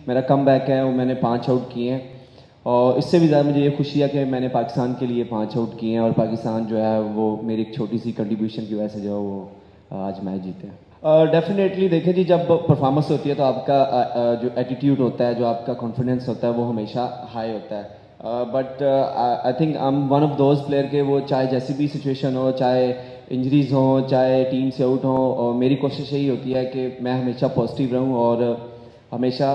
मेरा come back है वो मैंने 5 आउट किए हैं, और इससे भी ज़्यादा मुझे ये खुशी है कि मैंने पाकिस्तान के लिए 5 आउट किए हैं, और पाकिस्तान जो है वो मेरी एक छोटी सी कंट्रीब्यूशन की वजह से जो है वो आज मैच जीते हैं। डेफिनेटली देखिए जी, जब परफॉर्मेंस होती है तो आपका जो एटीट्यूड होता है, जो आपका कॉन्फिडेंस होता है वो हमेशा हाई होता है। But I think I am one of those player के वो चाहे जैसी भी सिचुएशन हो, चाहे इंजरीज हो, चाहे टीम से आउट हो, और मेरी कोशिश यही होती है कि मैं हमेशा पॉजिटिव रहूं और हमेशा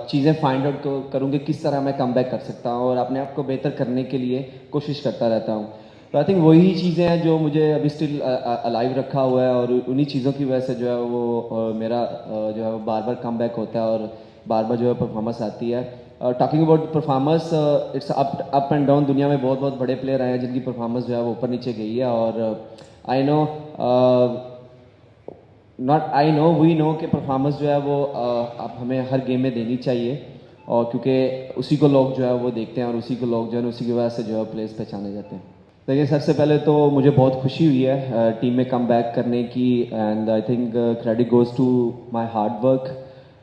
चीज़ें फाइंड आउट करूँ कि किस तरह मैं कम बैक कर सकता हूँ, और अपने आप को बेहतर करने के लिए कोशिश करता रहता हूँ। तो आई थिंक वही चीज़ें हैं जो मुझे अभी स्टिल अलाइव रखा हुआ है, और उन्हीं चीज़ों की वजह से जो है वो मेरा जो है वो बार बार कम बैक होता है और बार बार जो है परफॉर्मेंस आती है। Talking about performance, it's up and down. दुनिया में बहुत बहुत बड़े प्लेयर आए हैं जिनकी परफॉर्मेंस जो है वो ऊपर नीचे गई है, और I know not I know we know कि परफॉर्मेंस जो है वो अब हमें हर गेम में देनी चाहिए, और क्योंकि उसी को लोग जो है वो देखते हैं, और उसी को लोग जो है उसी की वजह से जो है प्लेयर्स पहचाने जाते हैं। देखिए, सबसे पहले तो मुझे बहुत खुशी हुई है टीम में कम बैक करने की, and I think credit goes to my hard work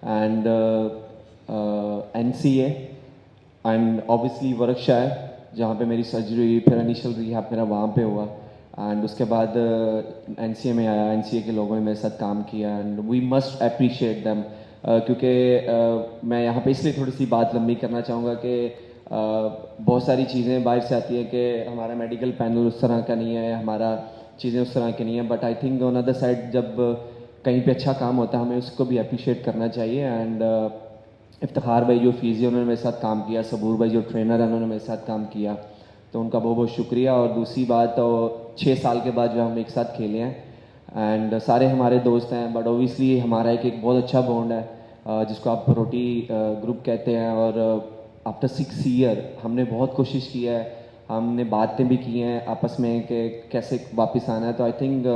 and NCA and obviously Worcestershire, जहाँ पे मेरी सर्जरी हुई, फिर इनिशियल रिहैब मेरा वहाँ पे हुआ, एंड उसके बाद NCA में आया। NCA के लोगों ने मेरे साथ काम किया, and we must appreciate them. क्योंकि मैं यहाँ पे इसलिए थोड़ी सी बात लंबी करना चाहूँगा कि बहुत सारी चीज़ें बाहर से आती हैं कि हमारा मेडिकल पैनल उस तरह का नहीं है, हमारा चीज़ें उस तरह की नहीं है, but I think on other side जब कहीं पे अच्छा काम होता है हमें उसको भी अप्रिशिएट करना चाहिए। एंड इफ्तिखार भाई जो फिजियो उन्होंने मेरे साथ काम किया, सबूर भाई जो ट्रेनर है उन्होंने मेरे साथ काम किया, तो उनका बहुत बहुत शुक्रिया। और दूसरी बात, तो 6 साल के बाद जो हम एक साथ खेले हैं, एंड सारे हमारे दोस्त हैं, बट ओबियसली हमारा एक बहुत अच्छा बॉन्ड है जिसको आप रोटी ग्रुप कहते हैं। और आफ्टर 6 ईयर हमने बहुत कोशिश की है, हमने बातें भी की हैं आपस में कि कैसे वापस आना है। तो आई थिंक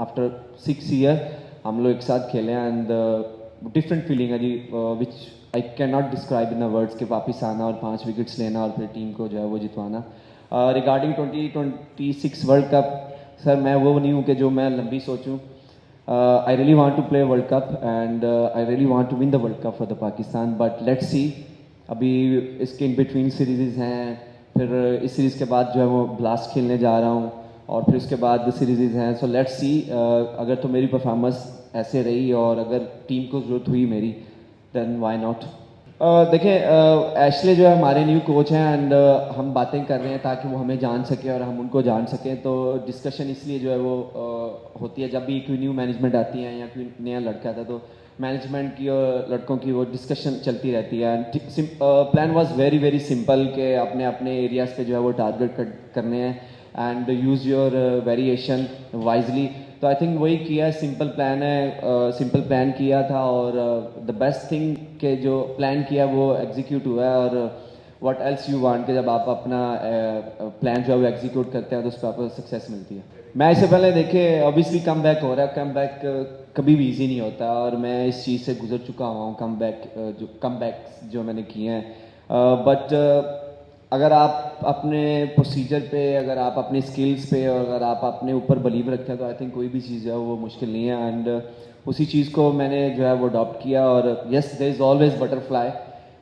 आफ्टर 6 ईयर हम लोग एक साथ खेले हैं, एंड डिफरेंट फीलिंग है जी, which I can not describe in words, के वापस आना और 5 विकेट्स लेना और फिर टीम को जो है वो जितवाना। रिगार्डिंग 2026 वर्ल्ड कप, सर मैं वो नहीं हूँ कि जो मैं लंबी सोचूं। I really want to play world cup, and I really want to win the world cup for the Pakistan, but let's see. अभी इसके इन बिटवीन सीरीज़ हैं, फिर इस सीरीज़ के बाद जो है वो ब्लास्ट खेलने जा रहा हूँ, और फिर उसके बाद सीरीज़ हैं। सो लेट्स सी, अगर तो मेरी परफॉर्मेंस ऐसे रही और अगर टीम को ज़रूरत हुई मेरी, देन व्हाई नॉट। देखिए, एशले जो है हमारे न्यू कोच हैं, एंड हम बातें कर रहे हैं ताकि वो हमें जान सके और हम उनको जान सकें। तो डिस्कशन इसलिए जो है वो होती है जब भी कोई न्यू मैनेजमेंट आती है या कोई नया लड़का आता है, तो मैनेजमेंट की और लड़कों की वो डिस्कशन चलती रहती है। Plan was very very simple कि अपने अपने एरियाज़ पे जो है वो टारगेट करने हैं, and use your variation wisely. तो आई थिंक वही किया, सिंपल प्लान है, सिंपल प्लान किया था, और द बेस्ट थिंग के जो प्लान किया वो एग्जीक्यूट हुआ है। और व्हाट एल्स यू वांट, कि जब आप अपना प्लान जो है वो एग्जीक्यूट करते हैं तो उस पर आपको सक्सेस मिलती है। मैं इससे पहले देखिए, ऑब्वियसली कम बैक हो रहा है, कम बैक कभी भी इजी नहीं होता, और मैं इस चीज़ से गुजर चुका हुआ हूँ। कम बैक जो मैंने किए हैं, बट अगर आप अपने प्रोसीजर पे, अगर आप अपने स्किल्स पे, और अगर आप अपने ऊपर बिलीव रखते हैं, तो आई थिंक कोई भी चीज़ जो है वो मुश्किल नहीं है। एंड उसी चीज़ को मैंने जो है वो अडॉप्ट किया, और yes there is always butterfly.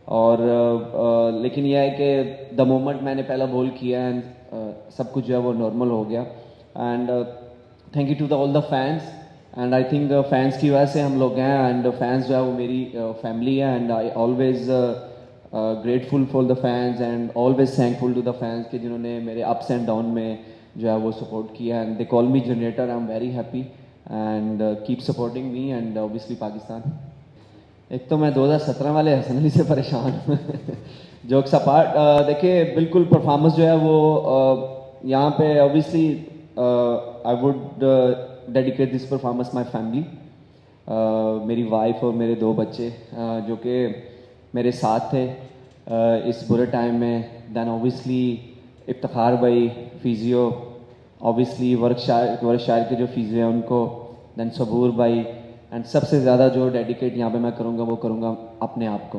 और लेकिन यह है कि द मोमेंट मैंने पहला बॉल किया, एंड सब कुछ जो है वो नॉर्मल हो गया। And thank you to the all the fans, and I think fans की वजह से हम लोग हैं, एंड फैंस जो है वो मेरी फैमिली है, and I always grateful for the fans, and always thankful to the fans के जिन्होंने मेरे अप्स एंड डाउन में जो है वो सपोर्ट किया। And they call me generator, I am very happy, and keep supporting me, and obviously Pakistan. एक तो मैं 2017 वाले हसन अली से परेशान हूँ। जोक्स अपार्ट, देखिए बिल्कुल परफॉर्मेंस जो है वो यहाँ पे obviously I would dedicate this performance my family, मेरी वाइफ और मेरे 2 बच्चे जो कि मेरे साथ थे इस बुरे टाइम में। दैन ऑब्वियसली इफ्तिखार भाई फिजियो, ऑब्वियसली वर्कशायर के जो फिजियो हैं उनको, दैन सबूर भाई, एंड सबसे ज़्यादा जो डेडिकेट यहाँ पे मैं करूँगा वो करूँगा अपने आप को,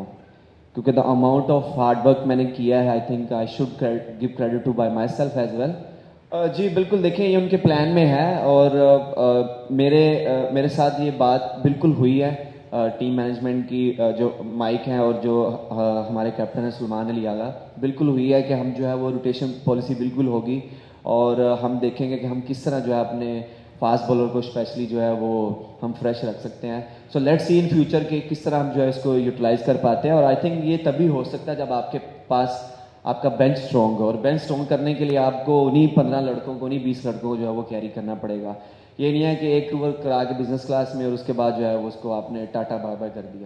क्योंकि the amount of hard work मैंने किया है, I think I should give credit to by myself as well. जी बिल्कुल, देखिए ये उनके प्लान में है, और मेरे साथ ये बात बिल्कुल हुई है। टीम मैनेजमेंट की जो माइक हैं और जो हमारे कैप्टन हैं सलमान अली आला, बिल्कुल हुई है कि हम जो है वो रोटेशन पॉलिसी बिल्कुल होगी और हम देखेंगे कि हम किस तरह जो है अपने फास्ट बॉलर को स्पेशली जो है वो हम फ्रेश रख सकते हैं. So let's see in future कि किस तरह हम जो है इसको यूटिलाइज कर पाते हैं. और आई थिंक ये तभी हो सकता है जब आपके पास आपका बेंच स्ट्रॉन्ग हो, और बेंच स्ट्रॉन्ग करने के लिए आपको उन्हीं 15 लड़कों को, उन्हीं 20 लड़कों को जो है वो कैरी करना पड़ेगा. ये नहीं है कि एक ओवर करा के बिजनेस क्लास में और उसके बाद जो है वो उसको आपने टाटा बाय बाय कर दिया.